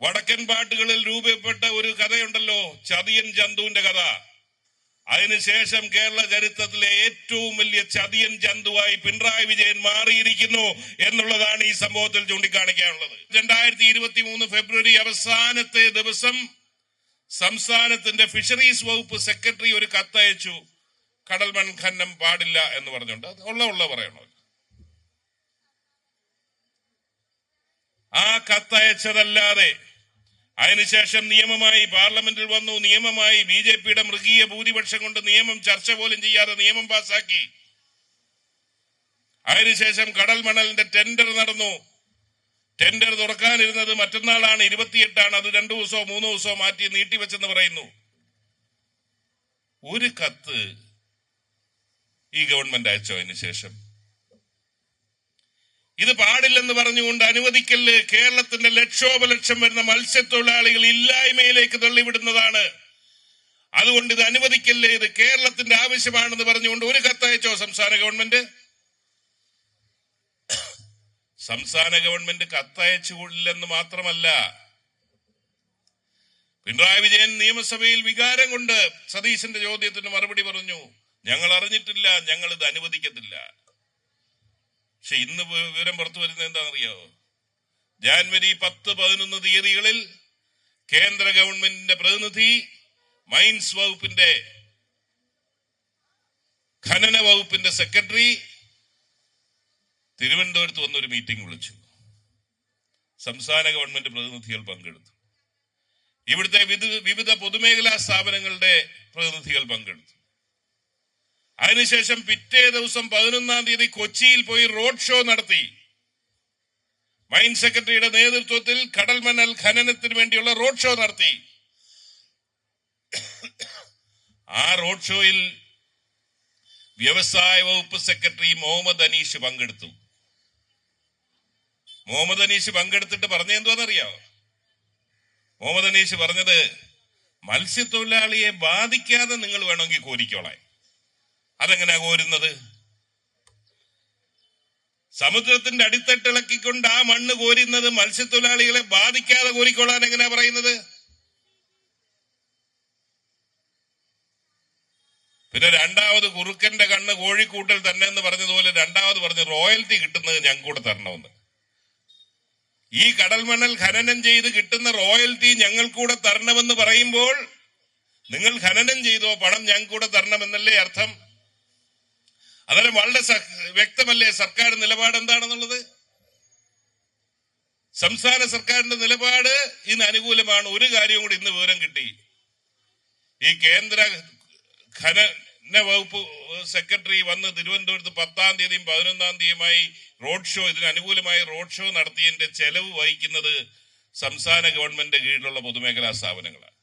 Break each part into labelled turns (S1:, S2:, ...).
S1: വടക്കൻ പാട്ടുകളിൽ രൂപപ്പെട്ട ഒരു കഥയുണ്ടല്ലോ, ചതിയൻ ജന്തുവിന്റെ കഥ. അതിനുശേഷം കേരള ചരിത്രത്തിലെ ഏറ്റവും വലിയ ചതിയൻ ജന്തുവായി പിണറായി വിജയൻ മാറിയിരിക്കുന്നു എന്നുള്ളതാണ് ഈ സംഭവത്തിൽ ചൂണ്ടിക്കാണിക്കാനുള്ളത്. 2023 ഫെബ്രുവരി അവസാനത്തെ ദിവസം സംസ്ഥാനത്തിന്റെ ഫിഷറീസ് വകുപ്പ് സെക്രട്ടറി ഒരു കത്തയച്ചു, കടൽമൺ ഖനനം പാടില്ല എന്ന് പറഞ്ഞുകൊണ്ട്. ഉള്ള പറയണോ? ആ കത്തയച്ചതല്ലാതെ അതിനുശേഷം നിയമമായി പാർലമെന്റിൽ വന്നു, നിയമമായി ബിജെപിയുടെ മൃഗീയ ഭൂരിപക്ഷം കൊണ്ട് നിയമം ചർച്ച പോലും ചെയ്യാതെ നിയമം പാസാക്കി. അതിനുശേഷം കടൽ മണലിന്റെ ടെൻഡർ നടന്നു. ടെൻഡർ തുറക്കാനിരുന്നത് മറ്റന്നാളാണ്, 28 അത് 2 ദിവസമോ 3 ദിവസമോ മാറ്റി നീട്ടിവെച്ചെന്ന് പറയുന്നു. ഒരു കത്ത് ഈ ഗവൺമെന്റ് അയച്ചോ? അതിനുശേഷം ഇത് പാടില്ലെന്ന് പറഞ്ഞുകൊണ്ട് അനുവദിക്കല് കേരളത്തിന്റെ ലക്ഷോപലക്ഷം വരുന്ന മത്സ്യത്തൊഴിലാളികൾ ഇല്ലായ്മയിലേക്ക് തള്ളിവിടുന്നതാണ്. അതുകൊണ്ട് ഇത് അനുവദിക്കല്ലേ, ഇത് കേരളത്തിന്റെ ആവശ്യമാണെന്ന് പറഞ്ഞുകൊണ്ട് ഒരു കത്തയച്ചോ സംസ്ഥാന ഗവൺമെന്റ്? സംസ്ഥാന ഗവൺമെന്റ് കത്തയച്ചില്ലെന്ന് മാത്രമല്ല, പിണറായി വിജയൻ നിയമസഭയിൽ വികാരം കൊണ്ട് സതീശന്റെ ചോദ്യത്തിന് മറുപടി പറഞ്ഞു, ഞങ്ങൾ അറിഞ്ഞിട്ടില്ല, ഞങ്ങൾ ഇത് അനുവദിക്കത്തില്ല. പക്ഷെ ഇന്ന് വിവരം പുറത്തു വരുന്നത് എന്താണെന്നറിയാവോ? ജാനുവരി 10-11 തീയതികളിൽ കേന്ദ്ര ഗവൺമെന്റിന്റെ പ്രതിനിധി മൈൻസ് വകുപ്പിന്റെ ഖനന വകുപ്പിന്റെ സെക്രട്ടറി തിരുവനന്തപുരത്ത് വന്നൊരു മീറ്റിംഗ് വിളിച്ചു. സംസ്ഥാന ഗവൺമെന്റ് പ്രതിനിധികൾ പങ്കെടുത്തു. ഇവിടുത്തെ വിവിധ പൊതുമേഖലാ സ്ഥാപനങ്ങളുടെ പ്രതിനിധികൾ പങ്കെടുത്തു. അതിനുശേഷം പിറ്റേ ദിവസം 11 തീയതി കൊച്ചിയിൽ പോയി റോഡ് ഷോ നടത്തി. മൈൻ സെക്രട്ടറിയുടെ നേതൃത്വത്തിൽ കടൽ മണൽ ഖനനത്തിന് വേണ്ടിയുള്ള റോഡ് ഷോ നടത്തി. ആ റോഡ് ഷോയിൽ വ്യവസായ വകുപ്പ് സെക്രട്ടറി മുഹമ്മദ് അനീഷ് പങ്കെടുത്തു. മുഹമ്മദ് അനീഷ് പങ്കെടുത്തിട്ട് പറഞ്ഞെന്തോന്നറിയാവോ? മുഹമ്മദ് അനീഷ് പറഞ്ഞത്, മത്സ്യത്തൊഴിലാളിയെ ബാധിക്കാതെ നിങ്ങൾ വേണമെങ്കിൽ കോരിക്കോളാൻ. അതെങ്ങനെയാ കോരുന്നത്? സമുദ്രത്തിന്റെ അടിത്തട്ടിളക്കിക്കൊണ്ട് ആ മണ്ണ് കോരുന്നത് മത്സ്യത്തൊഴിലാളികളെ ബാധിക്കാതെ കോരിക്കൊള്ളാൻ എങ്ങനെയാ പറയുന്നത്? പിന്നെ രണ്ടാമത് കുറുക്കന്റെ കണ്ണ് കോഴിക്കൂട്ടിൽ തന്നെ എന്ന് പറഞ്ഞതുപോലെ രണ്ടാമത് പറഞ്ഞ് റോയൽറ്റി കിട്ടുന്നത് ഞങ്ങൾക്ക് കൂടെ തരണമെന്ന്. ഈ കടൽമണൽ ഖനനം ചെയ്ത് കിട്ടുന്ന റോയൽറ്റി ഞങ്ങൾക്കൂടെ തരണമെന്ന് പറയുമ്പോൾ നിങ്ങൾ ഖനനം ചെയ്തോ, പണം ഞങ്ങൾക്കൂടെ തരണമെന്നല്ലേ അർത്ഥം? അന്നേരം വളരെ വ്യക്തമല്ലേ സർക്കാർ നിലപാട് എന്താണെന്നുള്ളത്? സംസ്ഥാന സർക്കാരിന്റെ നിലപാട് ഇതിന് അനുകൂലമാണ്. ഒരു കാര്യവും കൂടി ഇന്ന് വിവരം കിട്ടി. ഈ കേന്ദ്ര ഖനന വകുപ്പ് സെക്രട്ടറി വന്ന് തിരുവനന്തപുരത്ത് 10 തീയതിയും 11 തീയതിയുമായി റോഡ് ഷോ, ഇതിന് അനുകൂലമായി റോഡ് ഷോ നടത്തിയതിന്റെ ചെലവ് വഹിക്കുന്നത് സംസ്ഥാന ഗവൺമെന്റ് കീഴിലുള്ള പൊതുമേഖലാ സ്ഥാപനങ്ങളാണ്.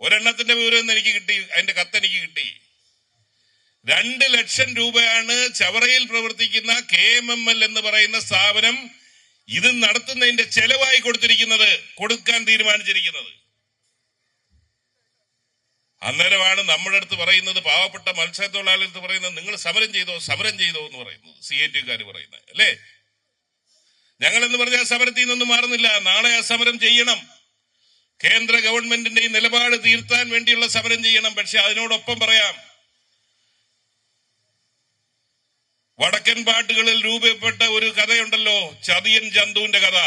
S1: ഒരെണ്ണത്തിന്റെ വിവരം എനിക്ക് കിട്ടി, അതിന്റെ കത്തെനിക്ക് കിട്ടി. 2 ലക്ഷം രൂപയാണ് ചവറയിൽ പ്രവർത്തിക്കുന്ന KMML എന്ന് പറയുന്ന സ്ഥാപനം ഇത് നടത്തുന്നതിന്റെ ചെലവായി കൊടുക്കാൻ തീരുമാനിച്ചിരിക്കുന്നത്. അന്നേരമാണ് നമ്മുടെ അടുത്ത് പറയുന്നത്, പാവപ്പെട്ട മത്സ്യത്തൊഴിലാളികൾ അടുത്ത് പറയുന്നത്, നിങ്ങൾ സമരം ചെയ്തോ എന്ന് പറയുന്നത് CIT-കാർ പറയുന്നത് അല്ലേ? ഞങ്ങളെന്ന് പറഞ്ഞാൽ സമരത്തിൽ നിന്നൊന്നും മാറുന്നില്ല. നാളെ ആ സമരം ചെയ്യണം. കേന്ദ്ര ഗവൺമെന്റിന്റെ ഈ നിലപാട് തീർത്താൻ വേണ്ടിയുള്ള സമരം ചെയ്യണം. പക്ഷെ അതിനോടൊപ്പം പറയാം, വടക്കൻ പാട്ടുകളിൽ രൂപപ്പെട്ട ഒരു കഥയുണ്ടല്ലോ, ചതിയൻ ജന്തുവിന്റെ കഥ.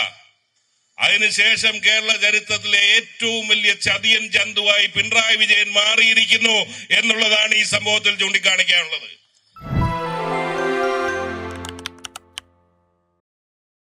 S1: അതിനുശേഷം കേരള ചരിത്രത്തിലെ ഏറ്റവും വലിയ ചതിയൻ ജന്തുവായി പിണറായി വിജയൻ മാറിയിരിക്കുന്നു എന്നുള്ളതാണ് ഈ സംഭവത്തിൽ ചൂണ്ടിക്കാണിക്കാനുള്ളത്.